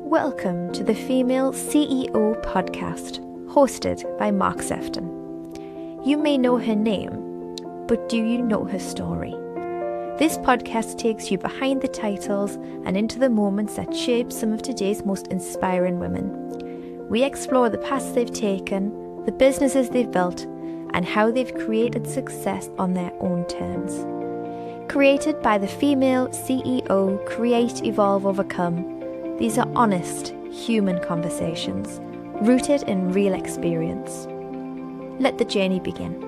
Welcome to the Female CEO podcast, hosted by Mark Sefton. You may know her name, but do you know her story? This podcast takes you behind the titles and into the moments that shape some of today's most inspiring women. We explore the paths they've taken, the businesses they've built, and how they've created success on their own terms. Created by the Female CEO Create, Evolve, Overcome, these are honest, human conversations, rooted in real experience. Let the journey begin.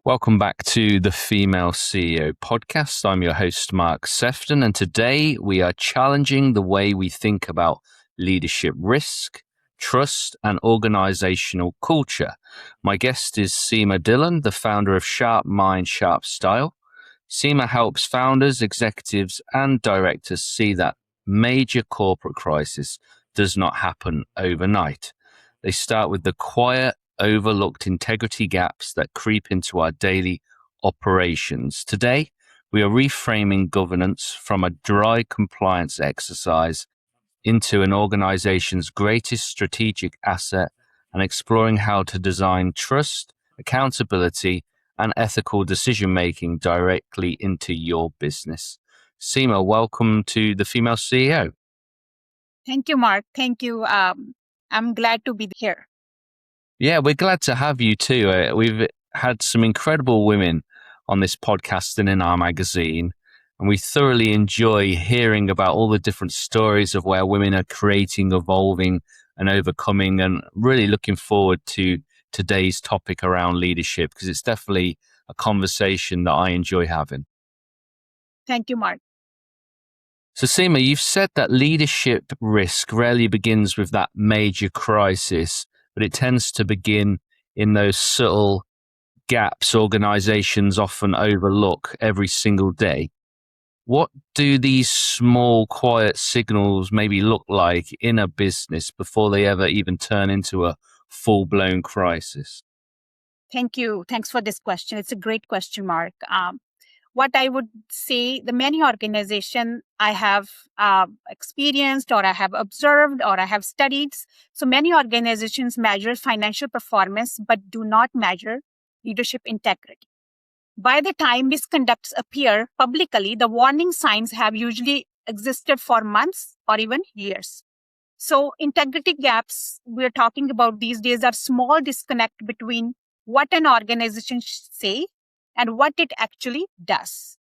Welcome back to the Female CEO podcast. I'm your host, Mark Sefton, and today we are challenging the way we think about leadership risk, trust, and organizational culture. My guest is Dhillon, the founder of Sharp Mind, Sharp Style. Seema helps founders, executives, and directors see that major corporate crisis does not happen overnight. They start with the quiet, overlooked integrity gaps that creep into our daily operations. Today, we are reframing governance from a dry compliance exercise into an organization's greatest strategic asset and exploring how to design trust, accountability, and ethical decision-making directly into your business. Seema, welcome to the Female CEO. Thank you, Mark. Thank you. I'm glad to be here. Yeah, we're glad to have you too. We've had some incredible women on this podcast and in our magazine, and we thoroughly enjoy hearing about all the different stories of where women are creating, evolving, and overcoming, and really looking forward to today's topic around leadership because it's definitely a conversation that I enjoy having. Thank you, Mark. So Seema, you've said that leadership risk rarely begins with that major crisis, but it tends to begin in those subtle gaps organizations often overlook every single day. What do these small, quiet signals maybe look like in a business before they ever even turn into a full-blown crisis? Thank you. Thanks for this question. It's a great question, Mark. What I would say, the many organizations I have experienced or I have observed or I have studied. So many organizations measure financial performance, but do not measure leadership integrity. By the time misconducts appear publicly, the warning signs have usually existed for months or even years. So integrity gaps we're talking about these days are small disconnect between what an organization say and what it actually does.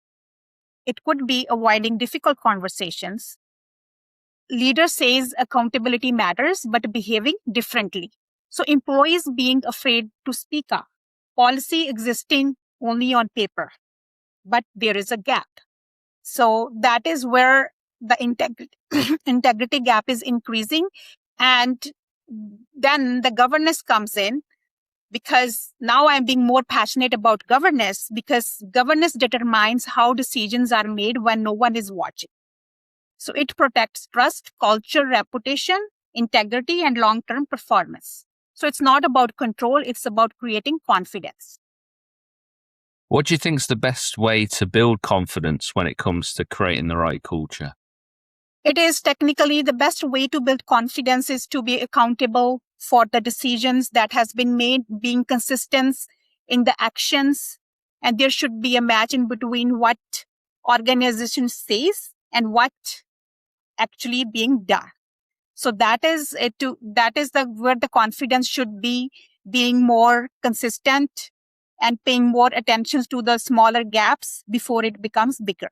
It could be avoiding difficult conversations. Leader says accountability matters, but behaving differently. So employees being afraid to speak up. Policy existing only on paper, but there is a gap. So that is where the integrity gap is increasing. And then the governance comes in. Because now I'm being more passionate about governance because governance determines how decisions are made when no one is watching. So it protects trust, culture, reputation, integrity, and long-term performance. So it's not about control, it's about creating confidence. What do you think is the best way to build confidence when it comes to creating the right culture? It is technically the best way to build confidence is to be accountable for the decisions that has been made, being consistent in the actions. And there should be a match in between what organization says and what actually being done. So that is it. That is where the confidence should be, being more consistent and paying more attention to the smaller gaps before it becomes bigger.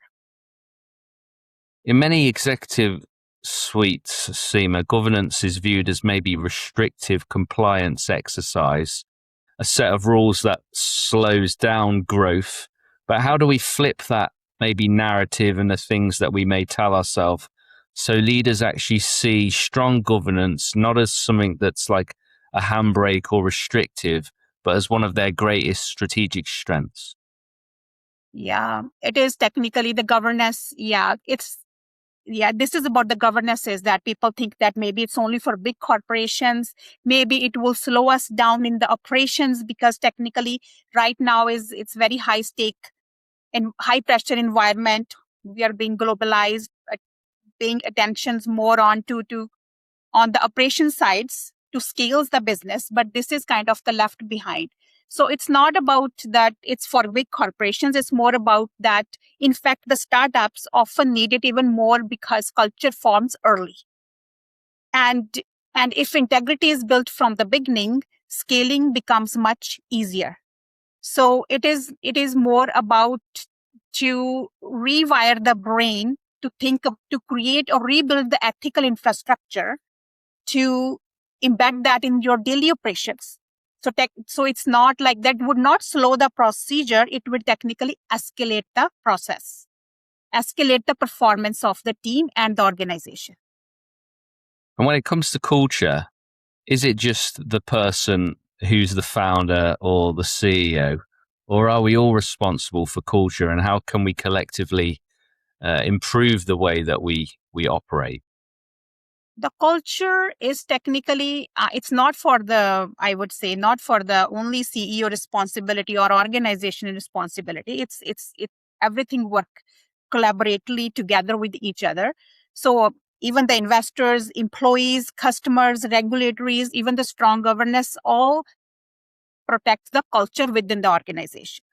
In many executive suites, Seema, governance is viewed as maybe restrictive compliance exercise, a set of rules that slows down growth. But how do we flip that maybe narrative and the things that we may tell ourselves so leaders actually see strong governance not as something that's like a handbrake or restrictive, but as one of their greatest strategic strengths? Yeah, it is technically the governance. This is about the governances that people think that maybe it's only for big corporations. Maybe it will slow us down in the operations because technically right now it's very high stake and high pressure environment. We are being globalized. paying attention more on on the operation sides to scales the business, but this is kind of the left behind. So it's not about that it's for big corporations. It's more about that, in fact, the startups often need it even more because culture forms early. And if integrity is built from the beginning, scaling becomes much easier. So it is more about to rewire the brain to think of, to create or rebuild the ethical infrastructure to embed that in your daily operations. So it's not like that would not slow the procedure. It would technically escalate the process, escalate the performance of the team and the organization. And when it comes to culture, is it just the person who's the founder or the CEO, or are we all responsible for culture, and how can we collectively improve the way that we operate? The culture is technically, it's not for the, I would say, not for the only CEO responsibility or organization responsibility. It's everything work collaboratively together with each other. So even the investors, employees, customers, regulatories, even the strong governance, all protect the culture within the organization.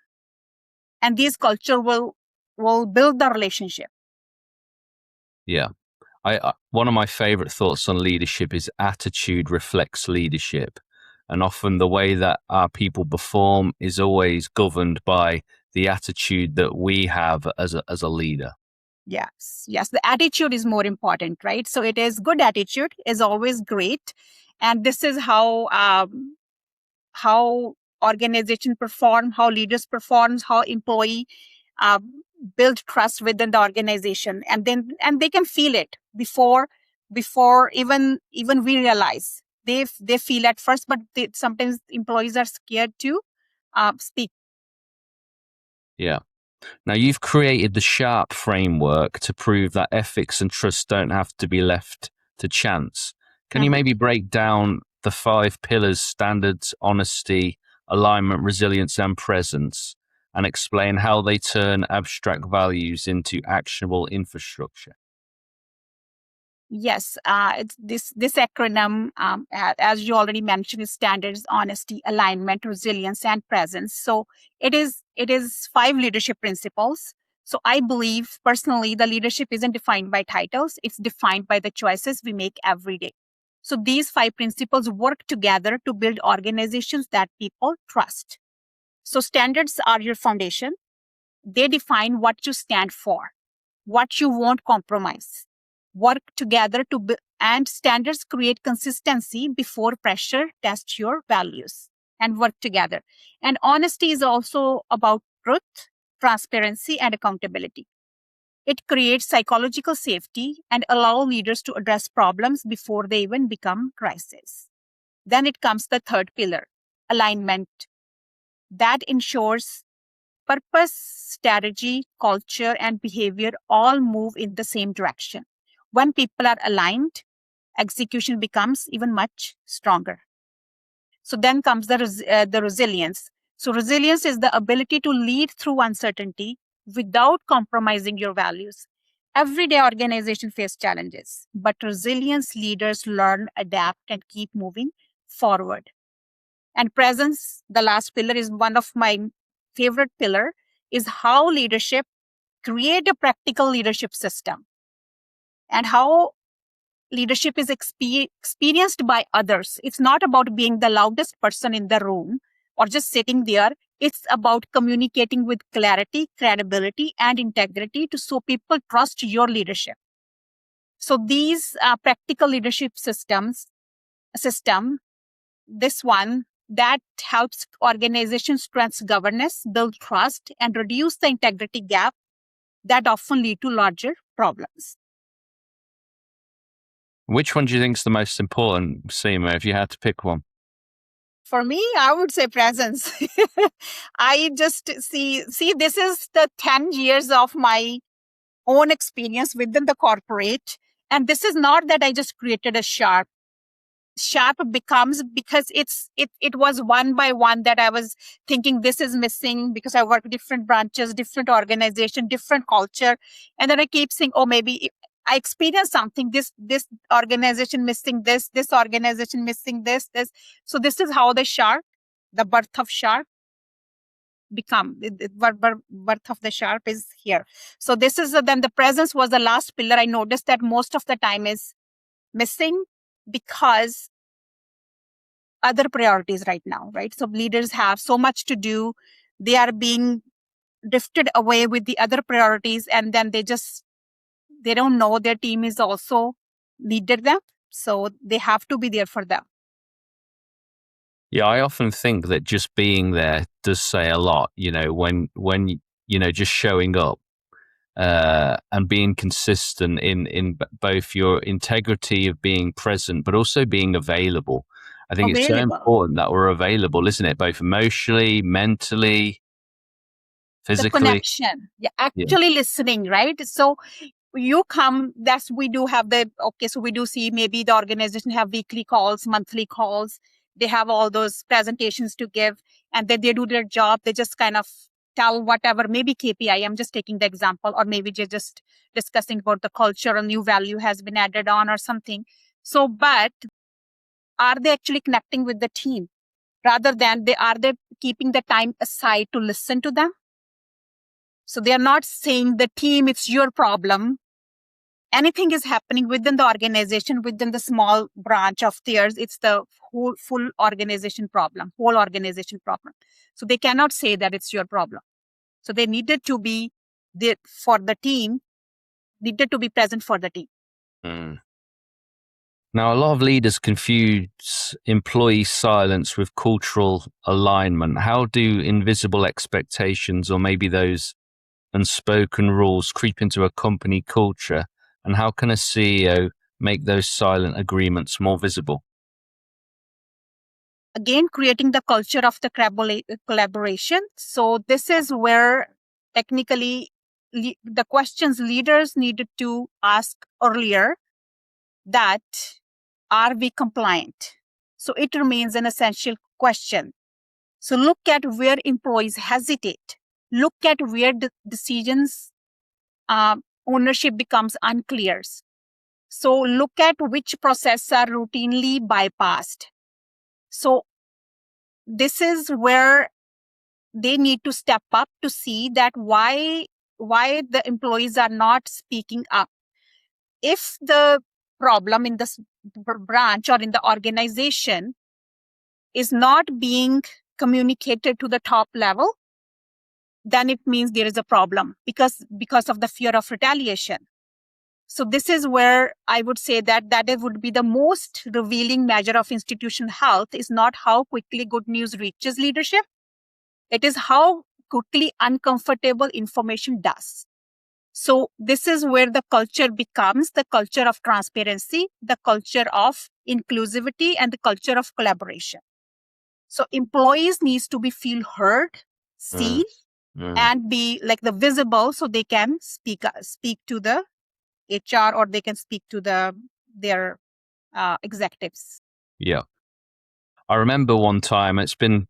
And these culture will build the relationship. Yeah. One of my favorite thoughts on leadership is attitude reflects leadership. And often the way that our people perform is always governed by the attitude that we have as a leader. Yes. The attitude is more important, right? So it is good attitude is always great. And this is how organization perform, how leaders performs, how employee build trust within the organization, and they can feel it before even we realize. They feel at first, but sometimes employees are scared to speak. Yeah. Now, you've created the SHARP framework to prove that ethics and trust don't have to be left to chance. Can you maybe break down the 5 pillars: standards, honesty, alignment, resilience, and presence, and explain how they turn abstract values into actionable infrastructure? Yes, it's this acronym, as you already mentioned, is standards, honesty, alignment, resilience, and presence. So it is 5 leadership principles. So I believe personally, the leadership isn't defined by titles; it's defined by the choices we make every day. So these 5 principles work together to build organizations that people trust. So standards are your foundation. They define what you stand for, what you won't compromise. Work together and standards create consistency before pressure tests your values, and work together. And honesty is also about truth, transparency, and accountability. It creates psychological safety and allow leaders to address problems before they even become crises. Then it comes the third pillar, alignment. That ensures purpose, strategy, culture, and behavior all move in the same direction. When people are aligned, execution becomes even much stronger. So then comes the resilience. So resilience is the ability to lead through uncertainty without compromising your values. Everyday organizations face challenges, but resilience leaders learn, adapt, and keep moving forward. And presence, the last pillar, is one of my favorite pillar, is how leadership create a practical leadership system and how leadership is experienced by others. It's not about being the loudest person in the room or just sitting there. It's about communicating with clarity, credibility, and integrity so people trust your leadership. So these practical leadership system, this one that helps organizations strengthen governance, build trust, and reduce the integrity gap that often lead to larger problems. Which one do you think is the most important, Seema, if you had to pick one? For me, I would say presence. I just see this is the 10 years of my own experience within the corporate. And this is not that I just created a SHARP. SHARP becomes because it was one by one that I was thinking this is missing because I work different branches, different organization, different culture. And then I keep saying, oh, maybe I experienced something, this organization missing this organization missing this. So this is how the birth of shark birth of the shark is here. So this is then the presence was the last pillar. I noticed that most of the time is missing because other priorities right now, right? So leaders have so much to do. They are being drifted away with the other priorities, and then they don't know their team is also needed them. So they have to be there for them. Yeah, I often think that just being there does say a lot, when just showing up and being consistent in both your integrity of being present, but also being available. I think it's so important that we're available, isn't it? Both emotionally, mentally, physically. The connection. Yeah, actually listening, right? So you come, we do have so we do see maybe the organization have weekly calls, monthly calls. They have all those presentations to give, and then they do their job. They just kind of tell whatever, maybe KPI, I'm just taking the example, or maybe they're just discussing about the culture, a new value has been added on or something. So, but are they actually connecting with the team rather than are they keeping the time aside to listen to them? So they are not saying the team, it's your problem. Anything is happening within the organization, within the small branch of theirs, it's the full organization problem, whole organization problem. So they cannot say that it's your problem. So they needed to be there for the team, needed to be present for the team. Now, a lot of leaders confuse employee silence with cultural alignment. How do invisible expectations, or maybe those unspoken rules, creep into a company culture? And how can a CEO make those silent agreements more visible? Again, creating the culture of the collaboration. So this is where technically the questions leaders needed to ask earlier, that are we compliant? So it remains an essential question. So look at where employees hesitate. Look at where the decisions ownership becomes unclear. So look at which processes are routinely bypassed. So this is where they need to step up to see that why the employees are not speaking up. If the problem in this branch or in the organization is not being communicated to the top level, then it means there is a problem because of the fear of retaliation. So this is where I would say that it would be the most revealing measure of institutional health is not how quickly good news reaches leadership. It is how quickly uncomfortable information does. So this is where the culture becomes the culture of transparency, the culture of inclusivity, and the culture of collaboration. So employees needs to be feel heard, seen, and be like the visible, so they can speak to the HR, or they can speak to their executives. Yeah. I remember one time, it's been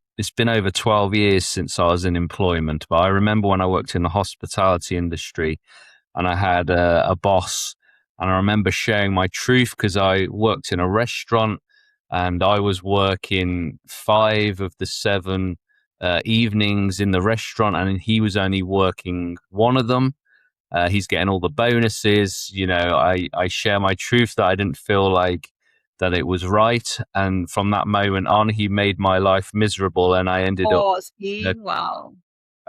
over 12 years since I was in employment, but I remember when I worked in the hospitality industry and I had a boss, and I remember sharing my truth because I worked in a restaurant and I was working 5 of the 7 evenings in the restaurant, and he was only working 1 of them. He's getting all the bonuses. I share my truth that I didn't feel like that it was right. And from that moment on, he made my life miserable. And I ended up, wow.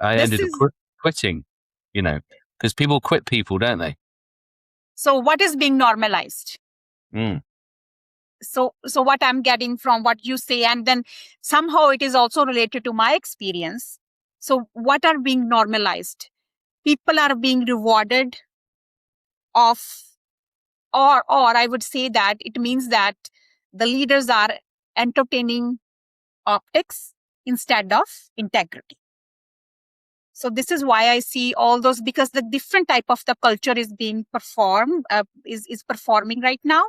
I ended up quitting, because people quit people, don't they? So what is being normalized? So what I'm getting from what you say, and then somehow it is also related to my experience. So what are being normalized? People are being rewarded or I would say that it means that the leaders are entertaining optics instead of integrity. So this is why I see all those, because the different type of the culture is being performed, is performing right now.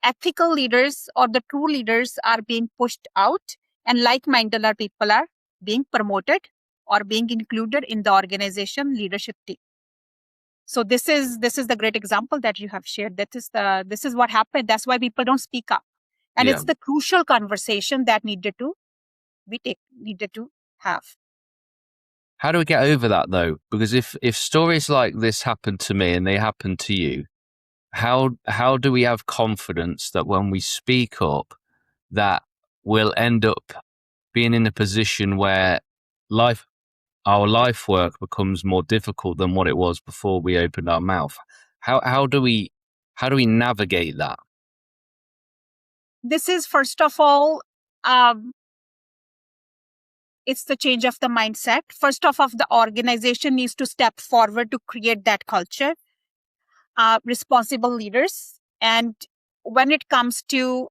Ethical leaders or the true leaders are being pushed out, and like-minded people are being promoted or being included in the organization leadership team. So this is the great example that you have shared. This is what happened. That's why people don't speak up. And it's the crucial conversation that needed to have. How do we get over that though? Because if stories like this happen to me and they happen to you, how do we have confidence that when we speak up, that we'll end up being in a position where our life work becomes more difficult than what it was before we opened our mouth? How do we navigate that? This is, first of all, it's the change of the mindset. First off, the organization needs to step forward to create that culture. Responsible leaders. And when it comes to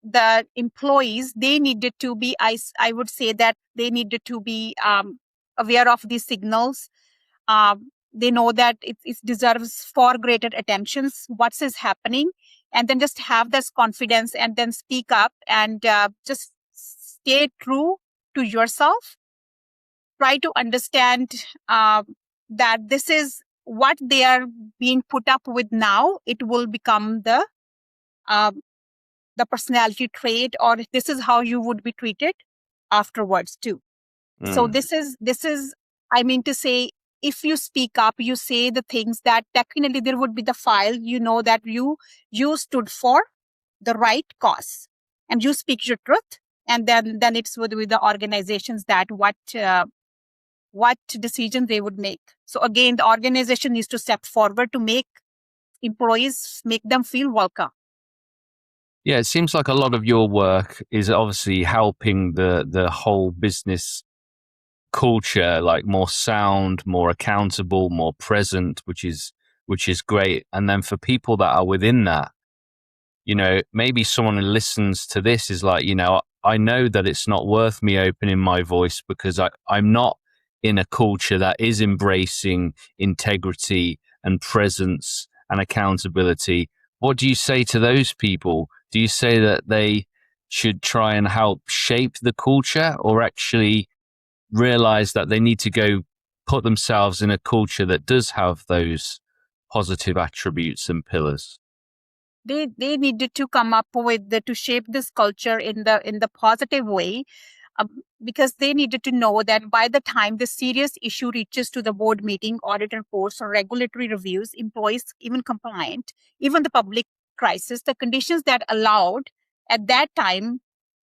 the employees, they needed to be, I would say that they needed to be aware of these signals. They know that it deserves far greater attentions, what is happening, and then just have this confidence and then speak up and just stay true to yourself. Try to understand that this is what they are being put up with now. It will become the personality trait, or this is how you would be treated afterwards too. So this is, I mean to say, if you speak up, you say the things that technically there would be the file, you know that you stood for the right cause and you speak your truth. And then it's with the organizations that what decision they would make. So again, the organization needs to step forward to make employees, make them feel welcome. Yeah, it seems like a lot of your work is obviously helping the whole business culture, like more sound, more accountable, more present, which is great. And then for people that are within that, maybe someone who listens to this is like, I know that it's not worth me opening my voice because I'm not in a culture that is embracing integrity and presence and accountability. What do you say to those people? Do you say that they should try and help shape the culture, or actually realize that they need to go put themselves in a culture that does have those positive attributes and pillars? They needed to come up with to shape this culture in the positive way, because they needed to know that by the time the serious issue reaches to the board meeting, audit reports, or regulatory reviews, employees even compliant, even the public crisis, the conditions that allowed at that time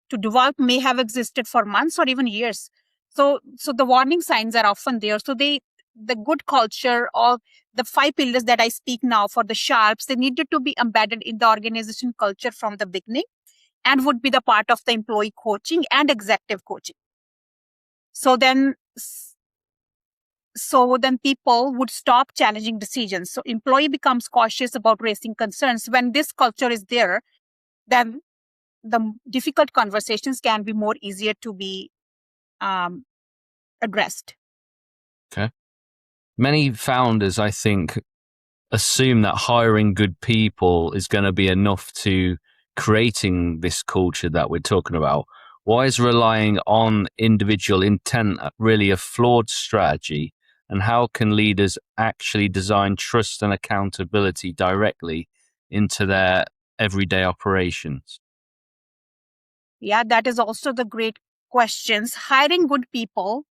to develop may have existed for months or even years. So the warning signs are often there. So the good culture, or the 5 pillars that I speak now for the sharps, they needed to be embedded in the organization culture from the beginning and would be the part of the employee coaching and executive coaching. So then people would stop challenging decisions. So employee becomes cautious about raising concerns. When this culture is there, then the difficult conversations can be more easier to be addressed. Okay. Many founders, I think, assume that hiring good people is going to be enough to creating this culture that we're talking about. Why is relying on individual intent really a flawed strategy? And how can leaders actually design trust and accountability directly into their everyday operations? Yeah, that is also the great questions. Hiring good people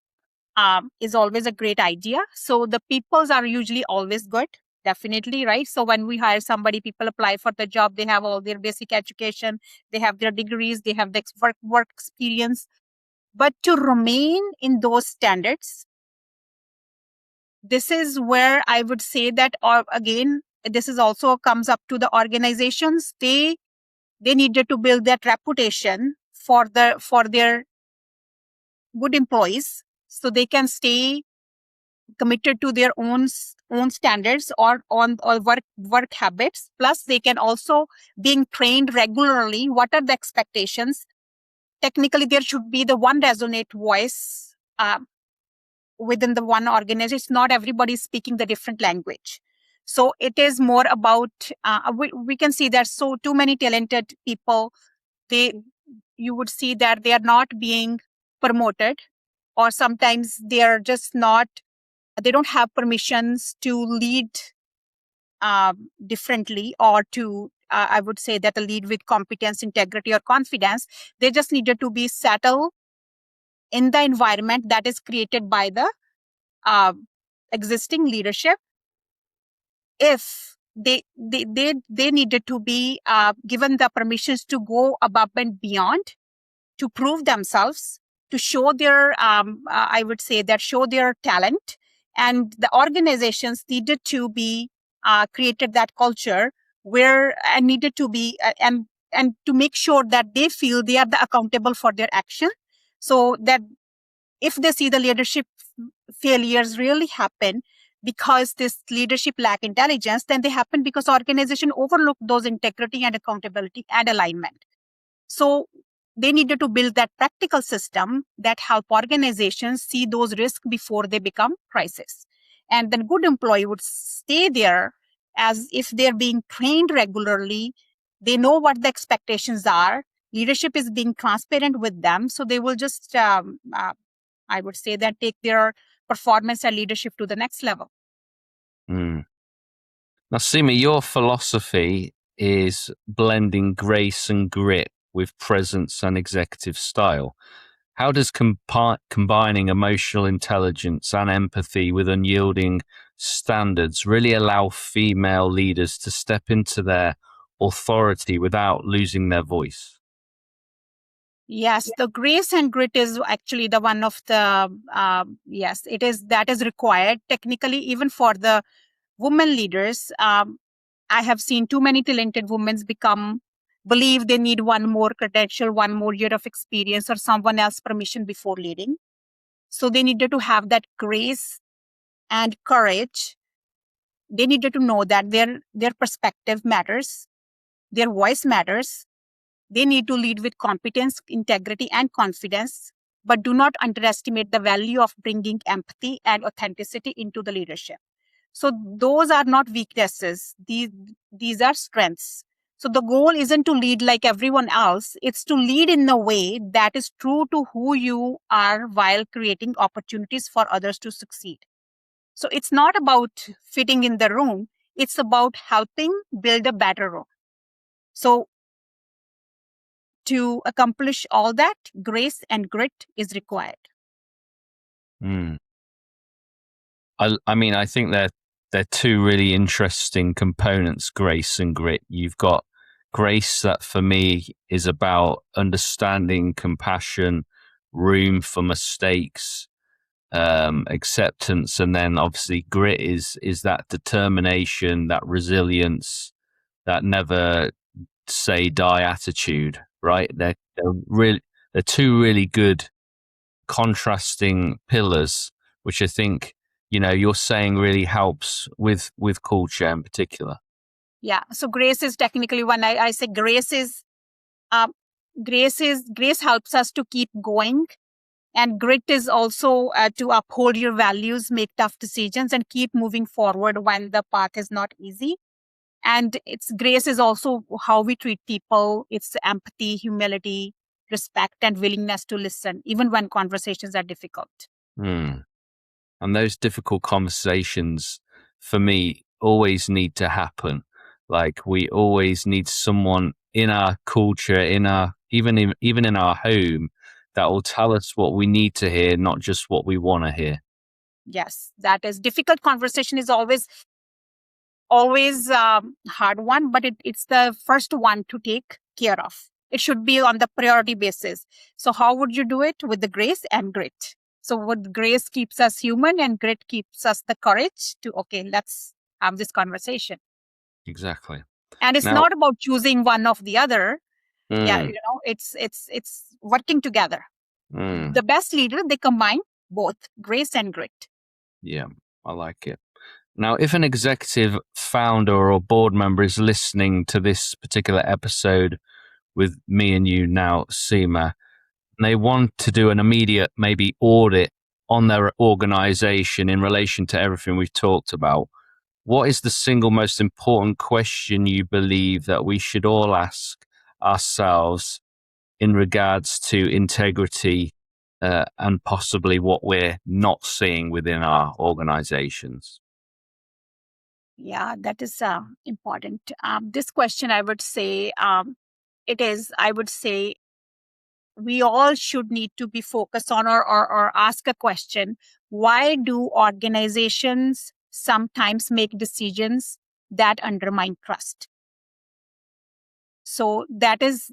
is always a great idea. So the peoples are usually always good, definitely, right? So when we hire somebody, people apply for the job, they have all their basic education, they have their degrees, they have the work experience. But to remain in those standards, this is where I would say that, or again, this is also comes up to the organizations. They needed to build that reputation for their good employees, so they can stay committed to their own standards or work habits. Plus, they can also being trained regularly. What are the expectations? Technically, there should be the one resonate voice within the one organization. Not everybody is speaking the different language. So it is more about, we can see that so too many talented people, you would see that they are not being promoted, or sometimes they are just not they don't have permissions to lead differently, or to, I would say that a lead with competence, integrity, or confidence. They just needed to be settled in the environment that is created by the existing leadership. If they needed to be given the permissions to go above and beyond, to prove themselves, to show their, I would say that, show their talent. And the organizations needed to be created that culture where, and needed to be, and to make sure that they feel they are the accountable for their action. So that if they see the leadership failures really happen because this leadership lack intelligence, then they happen because organization overlook those integrity and accountability and alignment. So they needed to build that practical system that help organizations see those risks before they become crisis. And then good employee would stay there, as if they're being trained regularly. They know what the expectations are. Leadership is being transparent with them. So they will just, I would say that, take their performance and leadership to the next level. Mm. Now, Seema, your philosophy is blending grace and grit with presence and executive style. How does combining emotional intelligence and empathy with unyielding standards really allow female leaders to step into their authority without losing their voice? Yes, the grace and grit is actually the one of the, yes, it is, that is required technically, even for the women leaders. I have seen too many talented women believe they need one more credential, one more year of experience, or someone else's permission before leading. So they needed to have that grace and courage. They needed to know that their perspective matters, their voice matters. They need to lead with competence, integrity, and confidence, but do not underestimate the value of bringing empathy and authenticity into the leadership. So those are not weaknesses. These are strengths. So the goal isn't to lead like everyone else. It's to lead in a way that is true to who you are while creating opportunities for others to succeed. So it's not about fitting in the room. It's about helping build a better room. So to accomplish all that, grace and grit is required. Mm. I mean, I think they're two really interesting components, grace and grit. You've got grace that for me is about understanding, compassion, room for mistakes, acceptance, and then obviously grit is that determination, that resilience, that never say die attitude, right? They're two really good contrasting pillars, which I think, you're saying really helps with culture in particular. Yeah. So grace is technically, when I say grace helps us to keep going. And grit is also to uphold your values, make tough decisions, and keep moving forward when the path is not easy. And grace is also how we treat people. It's empathy, humility, respect, and willingness to listen, even when conversations are difficult. And those difficult conversations, for me, always need to happen. Like, we always need someone in our culture, even in our home, that will tell us what we need to hear, not just what we want to hear. Yes, that is difficult. Conversation is always hard one, but it's the first one to take care of. It should be on the priority basis. So how would you do it? With the grace and grit. So what grace keeps us human, and grit keeps us the courage to, okay, let's have this conversation. Exactly. And it's not about choosing one of the other. Yeah, it's working together. The best leader, they combine both grace and grit. Yeah, I like it. Now, if an executive, founder, or board member is listening to this particular episode with me and you now, Seema, and they want to do an immediate maybe audit on their organization in relation to everything we've talked about, what is the single most important question you believe that we should all ask ourselves in regards to integrity and possibly what we're not seeing within our organizations? Yeah, that is important. This question, I would say, I would say, we all should need to be focused on or ask a question. Why do organizations sometimes make decisions that undermine trust? So that is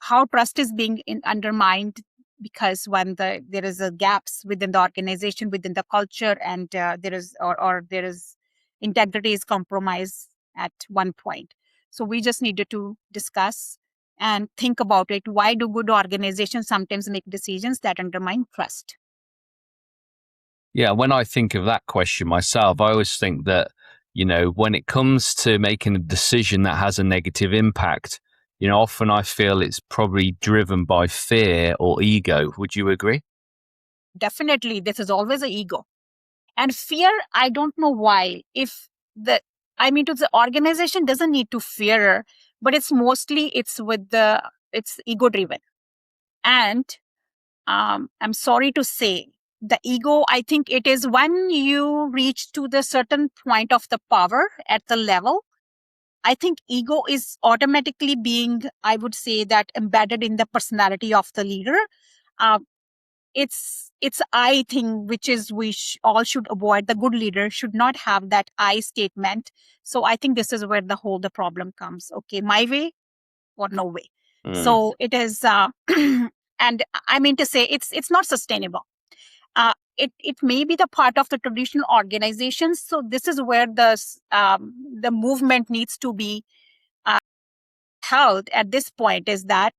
how trust is being undermined, because when there is a gaps within the organization, within the culture, and there is integrity is compromised at one point. So we just needed to discuss and think about it. Why do good organizations sometimes make decisions that undermine trust? Yeah, when I think of that question myself, I always think that, when it comes to making a decision that has a negative impact, often I feel it's probably driven by fear or ego. Would you agree? Definitely, this is always an ego. And fear, I don't know why. The organization doesn't need to fear, but it's ego driven. And I'm sorry to say, the ego, I think it is when you reach to the certain point of the power at the level, I think ego is automatically being, I would say, that embedded in the personality of the leader. Uh, it's I thing, which is all should avoid. The good leader should not have that I statement. So I think this is where the problem comes. Okay, my way or no way. So it is, and I mean to say, it's not sustainable. It may be the part of the traditional organizations. So this is where the movement needs to be held at this point, is that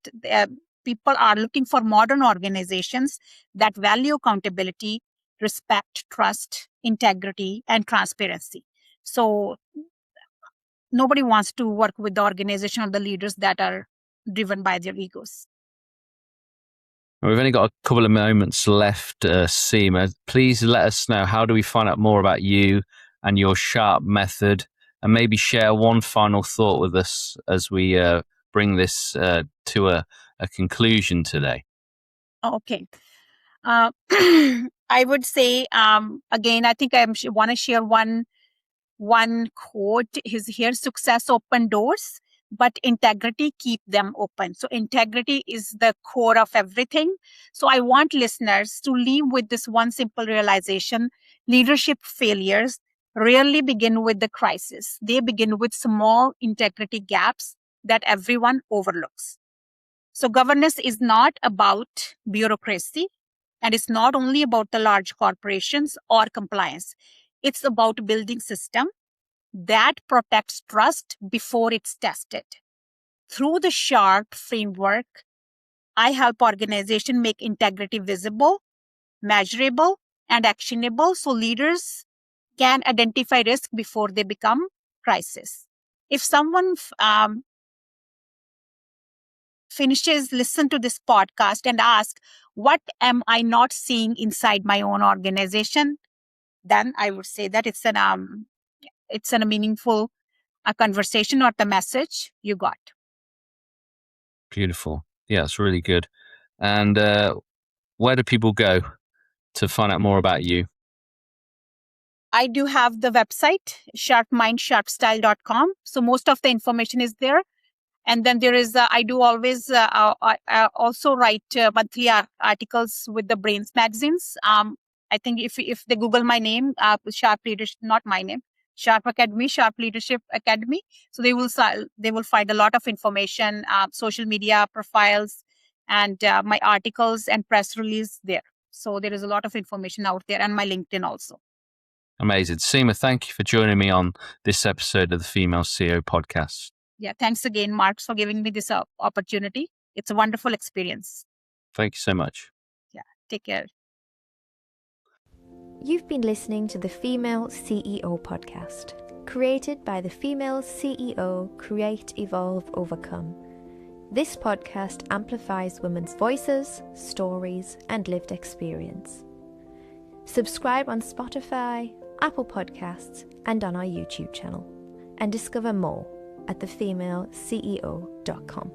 people are looking for modern organizations that value accountability, respect, trust, integrity, and transparency. So nobody wants to work with the organization or the leaders that are driven by their egos. We've only got a couple of moments left, Seema. Please let us know, how do we find out more about you and your SHARP method, and maybe share one final thought with us as we bring this to a conclusion today. Okay. I would say, again, I think I want to share one quote is here: success open doors, but integrity keep them open. So integrity is the core of everything. So I want listeners to leave with this one simple realization: leadership failures rarely begin with the crisis. They begin with small integrity gaps that everyone overlooks. So governance is not about bureaucracy, and it's not only about the large corporations or compliance. It's about building system that protects trust before it's tested. Through the SHARP framework, I help organizations make integrity visible, measurable, and actionable, so leaders can identify risk before they become crisis. If someone listen to this podcast and ask, what am I not seeing inside my own organization? Then I would say that it's a meaningful conversation or the message you got. Beautiful. Yeah, it's really good. And where do people go to find out more about you? I do have the website, sharpmindsharpstyle.com. So most of the information is there. And then there is, I do always also write monthly articles with the Brains magazines. I think if they Google my name, Sharp Leadership, not my name, Sharp Academy, Sharp Leadership Academy. So they will find a lot of information, social media profiles, and my articles and press release there. So there is a lot of information out there, and my LinkedIn also. Amazing. Seema, thank you for joining me on this episode of the Female CEO podcast. Yeah, thanks again, Mark, for giving me this opportunity. It's a wonderful experience. Thank you so much. Yeah, take care. You've been listening to the Female CEO podcast, created by the Female CEO Create, Evolve, Overcome. This podcast amplifies women's voices, stories, and lived experience. Subscribe on Spotify, Apple Podcasts, and on our YouTube channel, and discover more at thefemaleceo.com.